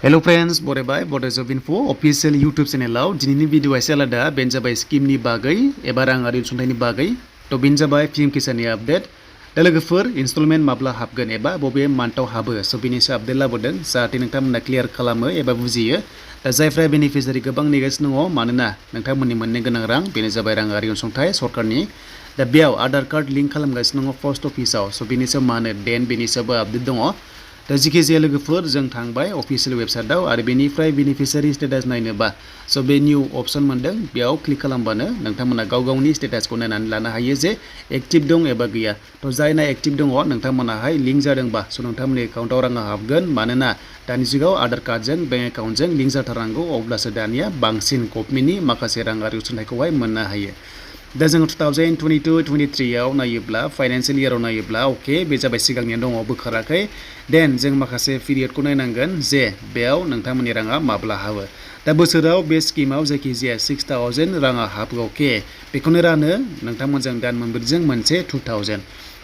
Hello friends, Bodo Job Info official YouTube channel dinini video एसे आलादा बेन जाबाय scheme नि बागै एबा राङारि अनसुंथाइनि बागै तो बेन जाबाय PM किसाननि आपडेट दा लोगोफोर इनस्टलमेन्ट माब्ला हाबगोन एबा बबे मान्थआव हाबो सो बेनिसो आपडेट लाबोदों जाहाथे नोंथांमोना क्लियार खालामो एबा बुजियो दा जायफ्रा बेनिफिशियारि गोबां नेगासिनो दङ मानोना नोंथांमोननि मोननो गोनां रां बेनो जाबाय राङारि अनसुंथाइ सरकारनि दा बेयाव आधार कार्ड लिंक खालामगासिनो दङ पोस्ट अफिसाव सो बेनिसो मानो देन बेनिसोबो आपडेट दङ दा जिखिजाया लोगोफोर जों थांबाय अफिसियेल वेबसाइटआव आरो बेनिफ्राय बेनिफिशियारि स्टेटास नायनोबा सो बे निउ अपसन मोनदों बेयाव क्लिक खालामबानो नोंथांमोना गाव गावनि स्टेटासखौ नायनानै लानो हायो जे एक्टिभ दं एबा गैया तो जायना एक्टिभ दङ नोंथांमोनाहाय लिंक जादोंबा सो नोंथांमोननि एकाउन्टआव राङा हाबगोन मानोना दानि जुगाव आधार कार्डजों बेंक एकाउन्टजों लिंक जाथारनांगौ अब्लासो दानिया बांसिन गभर्नमेन्टनि माखासे राङारि अनसुंथाइखौहाय मोननो हायो दा जों 2022-23 आव नायोब्ला फाइनान्शियेल इयाराव नायोब्ला अके बे जाबाय सिगांनिया दङ बोखाराखै देन जों माखासे पिरियडखौ नायनांगोन जे बेयाव नोंथांमोननि राङा माब्ला हाबो दा बोसोराव बे स्किमाव जायखिजाया 6000 राङा हाबो अके बेखौनो रानो नोंथांमोनजों दान मोनब्रैजों मोनसे 2000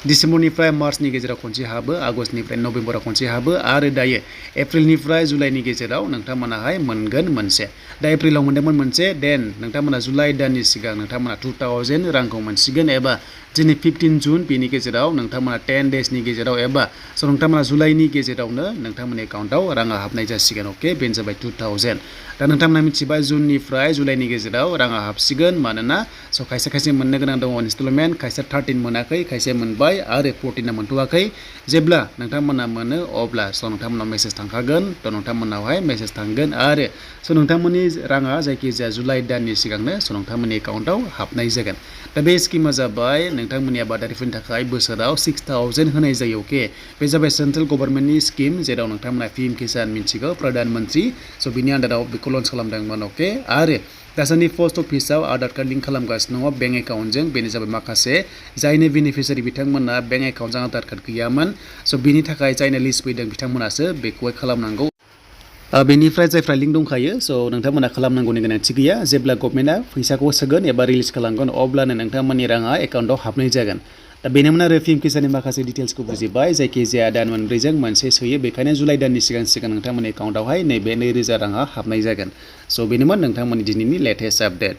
डिसेम्बरनिफ्राय मार्चनि गेजेराव खनसे हाबो आगस्तनिफ्राय नभेम्बराव खनसे हाबो आरो दायो एप्रिलनिफ्राय जुलाइनि गेजेराव नोंथांमोनाहाय मोनगोन मोनसे दा एप्रिलाव मोनदोंमोन मोनसे देन नोंथांमोना जुलाइ दाननि सिगां नोंथांमोना 2000 रांखौ मोनसिगोन एबा दिनै 15 जुन बेनि गेजेराव नोंथांमोना 10 डेजनि गेजेराव एबा स' नोंथांमोना जुलाइनि गेजेरावनो नोंथांमोननि एकाउन्टआव राङा हाबनाय जासिगोन अके बेनो जाबाय 2000 दा नोंथांमोना मिथिबाय जुननिफ्राय जुलाइनि गेजेराव राङा हाबसिगोन मानोना स' खायसे मोननो गोनां दङ इनस्टलमेन्ट खायसे 13 मोनाखै खायसे मोनबाय आरो 14 मोनथ'वाखै जेब्ला नोंथांमोना मोनो अब्ला स' नोंथांमोनाव मेसेज थांखागोन थ' नोंथांमोनावहाय मेसेज थांगोन आरो स' नोंथांमोननि राङा जायखिजाया जुलाइ दाननि सिगांनो स' नोंथांमोननि एकाउन्टआव हाबनाय जागोन दा बे स्किमा जाबाय नोंथांमोननि आबादारिफोरनि थाखाय बोसोराव 6000 होनाय जायो अके बे जाबाय सेन्ट्रेल गभर्नमेन्टनि स्किम जेराव नोंथांमोना PM किसान मिथिगौ प्रधान मन्त्रि स' बिनि आन्दाराव बेखौ लन्च खालामदोंमोन अके आरो दासान्दि पोस्ट अफिसाव आधार कार्ड लिंक खालामगासिनो दङ बेंक एकाउन्टजों बेनो जाबाय माखासे जायनो बेनिफिशियारि बिथांमोना बेंक एकाउन्टजों आधार कार्ड गैयामोन स' बिनि थाखाय जायनो लिस्ट फैदों बिथांमोनासो बेखौहाय खालामनांगौ बेनिफ्राय जायफ्रा लिंक दंखायो स' नोंथांमोना खालामनांगौनि गोनांथि गैया जेब्ला गभर्नमेन्टआ फैसाखौ सोगोन एबा रिलिज खालामगोन अब्लानो नोंथांमोननि राङा एकाउन्टआव हाबनाय जागोन दा बेनोमोन आरो PM किसाननि माखासे डिटेल्सखौ बुजिबाय जायखिजाया दान मोनब्रैजों मोनसे सोयो बेखायनो जुलाइ दाननि सिगां नोंथांमोननि एकाउन्टआवहाय नैबे 2000 राङा हाबनाय जागोन स' बेनोमोन नोंथांमोननि दिनैनि लेटेस्ट आपडेट